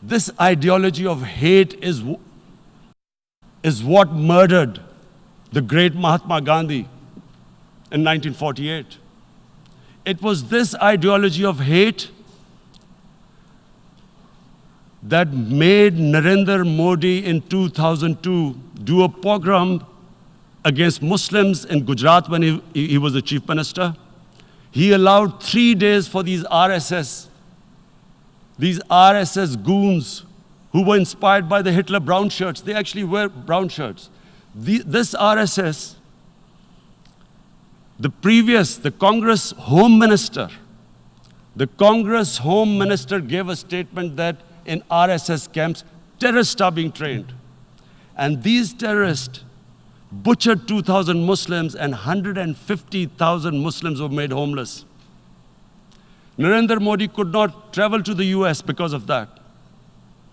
This ideology of hate is what murdered the great Mahatma Gandhi in 1948. It was this ideology of hate that made Narendra Modi in 2002 do a pogrom against Muslims in Gujarat when he was the chief minister. He allowed 3 days for these RSS goons who were inspired by the Hitler brown shirts. They actually wear brown shirts. This RSS, the Congress Home Minister gave a statement that in RSS camps, terrorists are being trained. And these terrorists butchered 2,000 Muslims and 150,000 Muslims were made homeless. Narendra Modi could not travel to the US because of that.